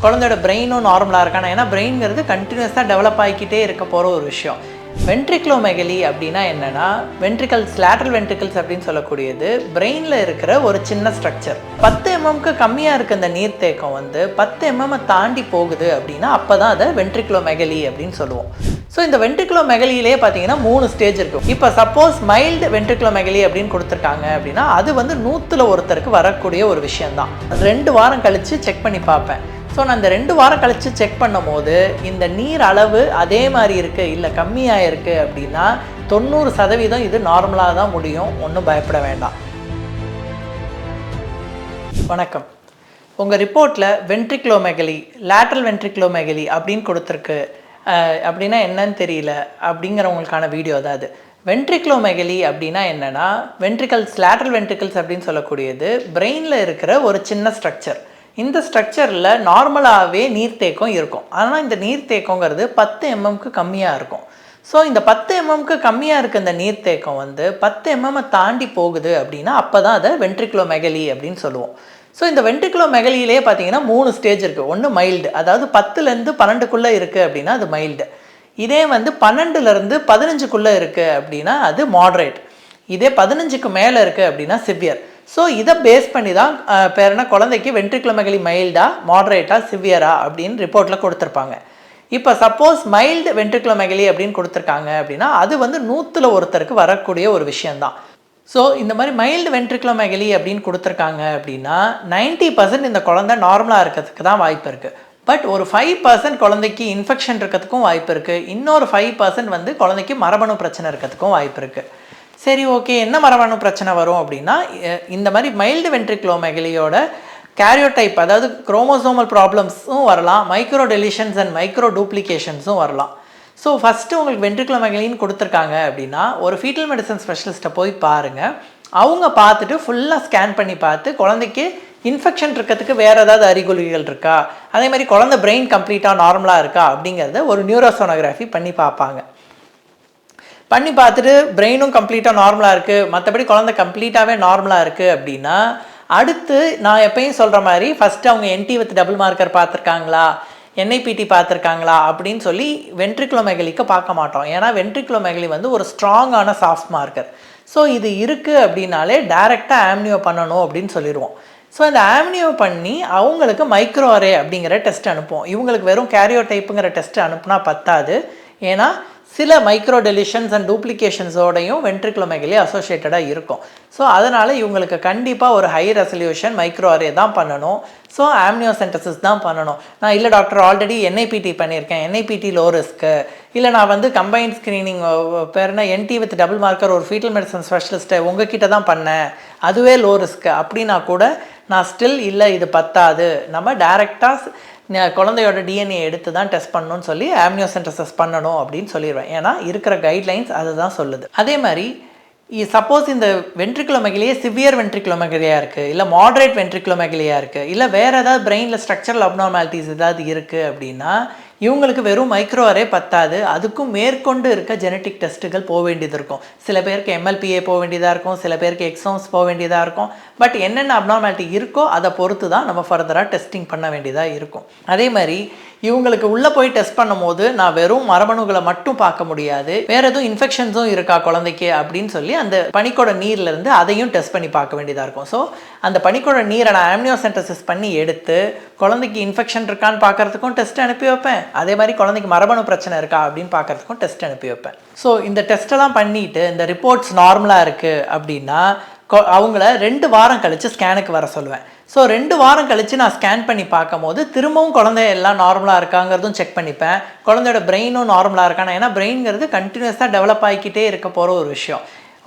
குழந்தையோட பிரெயினும் நார்மலாக இருக்கானா, ஏன்னா பிரெயின்ங்கிறது கண்டினியூஸாக டெவலப் ஆகிக்கிட்டே இருக்க போகிற ஒரு விஷயம். வென்ட்ரிக்ளோமெகலி அப்படின்னா என்னென்னா, லேட்ரல் வென்ட்ரிக்கல்ஸ் அப்படின்னு சொல்லக்கூடியது பிரெயினில் இருக்கிற ஒரு சின்ன ஸ்ட்ரக்சர். 10 mmக்கு கம்மியாக இருக்க இந்த நீர்த்தேக்கம் 10 mm தாண்டி போகுது அப்படின்னா அப்போ தான் அதை வென்ட்ரிக்ளோமெகலி அப்படின்னு சொல்லுவோம். ஸோ இந்த வென்ட்ரிக்ளோமெகலியிலே பார்த்தீங்கன்னா 3 ஸ்டேஜ் இருக்கும். இப்போ சப்போஸ் மைல்டு வென்ட்ரிக்ளோமெகலி அப்படின்னு கொடுத்துருக்காங்க அப்படின்னா அது 100ல் ஒருத்தருக்கு வரக்கூடிய ஒரு விஷயந்தான். 2 வாரம் கழித்து செக் பண்ணி பார்ப்பேன். ஸோ நான் இந்த 2 வாரம் கழித்து செக் பண்ணும் போது இந்த நீர் அளவு அதே மாதிரி இருக்குது, இல்லை கம்மியாக இருக்குது அப்படின்னா 90% இது நார்மலாக தான் முடியும். ஒன்றும் பயப்பட வேண்டாம். வணக்கம். உங்கள் ரிப்போர்ட்டில் வென்ட்ரிக்ளோமெகலி, லேட்ரல் வென்ட்ரிக்ளோமெகலி அப்படின்னு கொடுத்துருக்கு. அப்படின்னா என்னன்னு தெரியல அப்படிங்கிறவங்களுக்கான வீடியோ தான் அது. வென்ட்ரிக்ளோமெகலி அப்படின்னா என்னென்னா, லேட்ரல் வென்ட்ரிக்கல்ஸ் அப்படின்னு சொல்லக்கூடியது பிரெயினில் இருக்கிற ஒரு சின்ன ஸ்ட்ரக்சர். இந்த ஸ்ட்ரக்சரில் நார்மலாகவே நீர்த்தேக்கம் இருக்கும். ஆனால் இந்த நீர்த்தேக்கங்கிறது 10 mmக்கு கம்மியாக இருக்கும். ஸோ இந்த 10 mmக்கு கம்மியாக இருக்க இந்த நீர்த்தேக்கம் 10 mm தாண்டி போகுது அப்படின்னா அப்போ தான் அதை வென்ட்ரிக்ளோமெகலி அப்படின்னு சொல்லுவோம். ஸோ இந்த வென்ட்ரிக்ளோமெகலியிலே பார்த்தீங்கன்னா 3 ஸ்டேஜ் இருக்குது. ஒன்று மைல்டு, அதாவது 10லேருந்து 12க்குள்ளே இருக்குது அப்படின்னா அது மைல்டு. இதே 12லேருந்து 15க்குள்ளே இருக்குது அப்படின்னா அது மாட்ரேட். இதே 15க்கு மேலே இருக்குது அப்படின்னா சிவியர். ஸோ இதை பேஸ் பண்ணி தான் குழந்தைக்கு வென்ட்ரிக்ளோமெகலி மைல்டா, மாட்ரேட்டா, சிவியரா அப்படின்னு ரிப்போர்ட்டில் கொடுத்துருப்பாங்க. இப்போ சப்போஸ் மைல்டு வென்ட்ரிக்ளோமெகலி அப்படின்னு கொடுத்துருக்காங்க அப்படின்னா அது 100ல் ஒருத்தருக்கு வரக்கூடிய ஒரு விஷயந்தான். ஸோ இந்த மாதிரி மைல்டு வென்ட்ரிக்ளோமெகலி அப்படின்னு கொடுத்துருக்காங்க அப்படின்னா 90% இந்த குழந்தை நார்மலாக இருக்கிறதுக்கு தான் வாய்ப்பு இருக்குது. பட் ஒரு 5% குழந்தைக்கு இன்ஃபெக்ஷன் இருக்கிறதுக்கும் வாய்ப்பு இருக்குது. இன்னொரு 5% குழந்தைக்கு மரபணு பிரச்சனை இருக்கிறதுக்கும் வாய்ப்பு இருக்குது. சரி, ஓகே, என்ன மரபணு பிரச்சனை வரும் அப்படின்னா, இந்த மாதிரி மைல்டு வென்ட்ரிக்ளோமெகலியோட கேரியோடைப், அதாவது குரோமோசோமல் ப்ராப்ளம்ஸும் வரலாம், மைக்ரோ டெலிஷன்ஸ் அண்ட் மைக்ரோ டூப்ளிகேஷன்ஸும் வரலாம். ஸோ ஃபஸ்ட்டு உங்களுக்கு வென்ட்ரிக்ளோமெகலின்னு கொடுத்துருக்காங்க அப்படின்னா ஒரு ஃபீட்டல் மெடிசன் ஸ்பெஷலிஸ்ட்டை போய் பாருங்கள். அவங்க பார்த்துட்டு ஃபுல்லாக ஸ்கேன் பண்ணி பார்த்து குழந்தைக்கு இன்ஃபெக்ஷன் இருக்கிறதுக்கு வேறு ஏதாவது அறிகுறிகள் இருக்கா, அதே மாதிரி குழந்தை பிரெயின் கம்ப்ளீட்டாக நார்மலாக இருக்கா அப்படிங்கிறத ஒரு நியூரோசோனோகிராஃபி பண்ணி பார்ப்பாங்க. பண்ணி பார்த்துட்டு பிரெயினும் கம்ப்ளீட்டாக நார்மலாக இருக்குது, மற்றபடி குழந்தை கம்ப்ளீட்டாகவே நார்மலாக இருக்குது அப்படின்னா அடுத்து நான் எப்பயும் சொல்கிற மாதிரி ஃபஸ்ட்டு அவங்க NT வித் டபுள் மார்க்கர் பார்த்துருக்காங்களா, NIPT பார்த்துருக்காங்களா அப்படின்னு சொல்லி வென்ட்ரிக்ளோமெகலிக்கு பார்க்க மாட்டோம். ஏன்னா வென்ட்ரிக்ளோமெகலி ஒரு ஸ்ட்ராங்கான சாஃப்ட் மார்க்கர். ஸோ இது இருக்குது அப்படின்னாலே டைரெக்டாக ஆம்னியோ பண்ணணும் அப்படின்னு சொல்லிடுவோம். ஸோ இந்த ஆம்னியோ பண்ணி அவங்களுக்கு மைக்ரோ அரே அப்படிங்கிற டெஸ்ட் அனுப்புவோம். இவங்களுக்கு வெறும் கேரியோடைப்புங்கிற டெஸ்ட் அனுப்புனா பத்தாது. ஏன்னா சில மைக்ரோ டெலிஷன்ஸ் அண்ட் டூப்ளிகேஷன்ஸோடையும் வென்ட்ரிக்ளோமெகலி அசோசியேட்டடாக இருக்கும். ஸோ அதனால் இவங்களுக்கு கண்டிப்பாக ஒரு ஹை ரெசல்யூஷன் மைக்ரோ அரே தான் பண்ணணும். ஸோ ஆம்னியோசென்டசிஸ் தான் பண்ணணும். நான் இல்லை டாக்டர் ஆல்ரெடி NIPT பண்ணியிருக்கேன், NIPT லோ ரிஸ்க்கு, இல்லை நான் கம்பைன் ஸ்க்ரீனிங் பேர்னா NT வித் டபுள் மார்க்கர் ஒரு ஃபீட்டல் மெடிசன் ஸ்பெஷலிஸ்ட்டை உங்ககிட்ட தான் பண்ணேன், அதுவே லோ ரிஸ்க்கு அப்படின்னா கூட நான் ஸ்டில் இல்லை இது பத்தாது, நம்ம டைரெக்டாக குழந்தையோட DNA எடுத்து தான் டெஸ்ட் பண்ணணும்னு சொல்லி ஆம்னியோசென்டசிஸ் பண்ணணும் அப்படின்னு சொல்லிடுவேன். ஏன்னா இருக்கிற கைட்லைன்ஸ் அதுதான் சொல்லுது. அதே மாதிரி சப்போஸ் இந்த வென்ட்ரிக்ளோமெகலியே சிவியர் வென்ட்ரிக்ளோமெகலியாக இருக்குது, இல்லை மாட்ரேட் வென்ட்ரிக்ளோமெகலியாக இருக்குது, இல்லை வேறு ஏதாவது பிரெயினில் ஸ்ட்ரக்சரல் அப்நார்மாலிட்டிஸ் ஏதாவது இருக்குது அப்படின்னா இவங்களுக்கு வெறும் மைக்ரோ அரே பத்தாது, அதுக்கும் மேற்கொண்டு இருக்க ஜெனட்டிக் டெஸ்ட்டுகள் போக வேண்டியது இருக்கும். சில பேருக்கு MLPA போக வேண்டியதாக இருக்கும், சில பேருக்கு எக்ஸோம்ஸ் போக வேண்டியதாக இருக்கும். பட் என்னென்ன அப்நார்மாலிட்டி இருக்கோ அதை பொறுத்து தான் நம்ம ஃபர்தராக டெஸ்டிங் பண்ண வேண்டியதாக இருக்கும். அதே மாதிரி இவங்களுக்கு உள்ளே போய் டெஸ்ட் பண்ணும் போது நான் வெறும் மரபணுகளை மட்டும் பார்க்க முடியாது, வேறு எதுவும் இன்ஃபெக்ஷன்ஸும் இருக்கா குழந்தைக்கு அப்படின்னு சொல்லி அந்த பனிக்கோட நீர்லேருந்து அதையும் டெஸ்ட் பண்ணி பார்க்க வேண்டியதாக இருக்கும். ஸோ அந்த பனிக்கோட நீரை நான் ஆம்னியோசென்டசிஸ் பண்ணி எடுத்து குழந்தைக்கு இன்ஃபெக்ஷன் இருக்கான்னு பார்க்குறதுக்கும் டெஸ்ட் அனுப்பி வைப்பேன். அதே மாதிரி குழந்தைக்கு மரபணு பிரச்சனை இருக்கா அப்படின்னு பார்க்குறதுக்கும் டெஸ்ட் அனுப்பி வைப்பேன். ஸோ இந்த டெஸ்ட்டெல்லாம் பண்ணிவிட்டு இந்த ரிப்போர்ட்ஸ் நார்மலாக இருக்குது அப்படின்னா அவங்கள 2 வாரம் கழித்து ஸ்கேனுக்கு வர சொல்லுவேன். ஸோ 2 வாரம் கழித்து நான் ஸ்கேன் பண்ணி பார்க்கும் போது திரும்பவும் குழந்தை எல்லாம் நார்மலாக இருக்காங்கிறதும் செக் பண்ணிப்பேன். குழந்தையோட பிரெயினும் நார்மலாக இருக்கானா, ஏன்னா பிரெயின்ங்கிறது கண்டினியூஸாக டெவலப் ஆகிக்கிட்டே இருக்க போகிற ஒரு விஷயம்.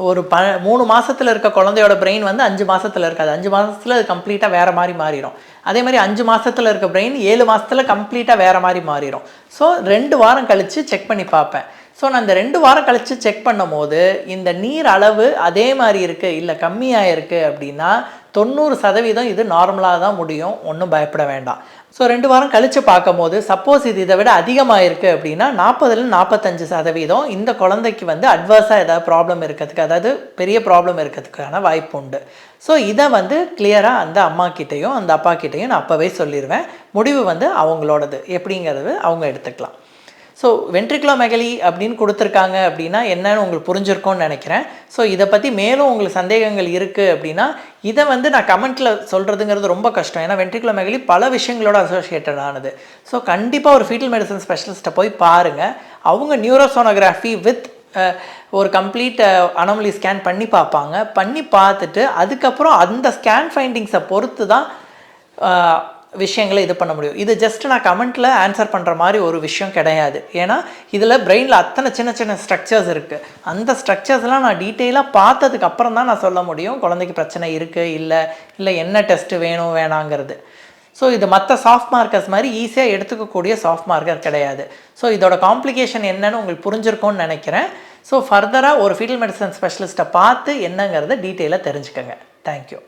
ஒரு 3 மாதத்தில் இருக்க குழந்தையோட பிரெயின் 5 மாதத்தில் இருக்காது. 5 மாதத்தில் அது கம்ப்ளீட்டாக வேறு மாதிரி மாறிடும். அதே மாதிரி 5 மாதத்தில் இருக்க பிரெயின் 7 மாதத்தில் கம்ப்ளீட்டாக வேறு மாதிரி மாறிடும். ஸோ 2 வாரம் கழித்து செக் பண்ணி பார்ப்பேன். ஸோ நான் இந்த 2 வாரம் கழித்து செக் பண்ணும் போது இந்த நீர் அளவு அதே மாதிரி இருக்குது, இல்லை கம்மியாக இருக்குது அப்படின்னா 90% இது நார்மலாக தான் முடியும். ஒன்றும் பயப்பட வேண்டாம். ஸோ 2 வாரம் கழித்து பார்க்கும்போது சப்போஸ் இது இதை விட அதிகமாக இருக்குது அப்படின்னா 40-45% இந்த குழந்தைக்கு வந்து அட்வர்ஸாக ஏதாவது ப்ராப்ளம் இருக்கிறதுக்கு, அதாவது பெரிய ப்ராப்ளம் இருக்கிறதுக்கான வாய்ப்பு உண்டு. ஸோ இதை வந்து கிளியராக அந்த அம்மா கிட்டேயும் அந்த அப்பா கிட்டேயும் நான் அப்போவே சொல்லிடுவேன். முடிவு வந்து அவங்களோடது, எப்படிங்கிறது அவங்க எடுத்துக்கலாம். ஸோ வென்ட்ரிகுலோமெகலி அப்படின்னு கொடுத்துருக்காங்க அப்படின்னா என்னன்னு உங்களுக்கு புரிஞ்சிருக்கோன்னு நினைக்கிறேன். ஸோ இதை பற்றி மேலும் உங்களுக்கு சந்தேகங்கள் இருக்குது அப்படின்னா இதை வந்து நான் கமெண்ட்டில் சொல்கிறதுங்கிறது ரொம்ப கஷ்டம். ஏன்னா வென்ட்ரிகுலோமெகலி பல விஷயங்களோட அசோசியேட்டட் ஆனது. ஸோ கண்டிப்பாக ஒரு ஃபீட்டல் மெடிசன் ஸ்பெஷலிஸ்ட்டை போய் பாருங்கள். அவங்க நியூரோசோனோகிராஃபி வித் ஒரு கம்ப்ளீட் அனாமலி ஸ்கேன் பண்ணி பார்ப்பாங்க. பண்ணி பார்த்துட்டு அதுக்கப்புறம் அந்த ஸ்கேன் ஃபைண்டிங்ஸை பொறுத்து தான் விஷயங்களை இது பண்ண முடியும். இது ஜஸ்ட் நான் கமெண்ட்டில் ஆன்சர் பண்ணுற மாதிரி ஒரு விஷயம் கிடையாது. ஏன்னா இதில் பிரெயினில் அத்தனை சின்ன சின்ன ஸ்ட்ரக்சர்ஸ் இருக்குது. அந்த ஸ்ட்ரக்சர்ஸ்லாம் நான் டீட்டெயிலாக பார்த்ததுக்கு அப்புறம் தான் நான் சொல்ல முடியும் குழந்தைக்கு பிரச்சனை இருக்குது இல்லை என்ன டெஸ்ட்டு வேணும் வேணாங்கிறது. ஸோ இது மற்ற சாஃப்ட் மார்க்கர்ஸ் மாதிரி ஈஸியாக எடுத்துக்கக்கூடிய சாஃப்ட் மார்க்கர் கிடையாது. ஸோ இதோட காம்ப்ளிகேஷன் என்னன்னு உங்களுக்கு புரிஞ்சிருக்கும்னு நினைக்கிறேன். ஸோ ஃபர்தராக ஒரு ஃபீட்டல் மெடிசன் ஸ்பெஷலிஸ்ட்டை பார்த்து என்னங்கிறத டீட்டெயிலாக தெரிஞ்சுக்கோங்க. தேங்க்யூ.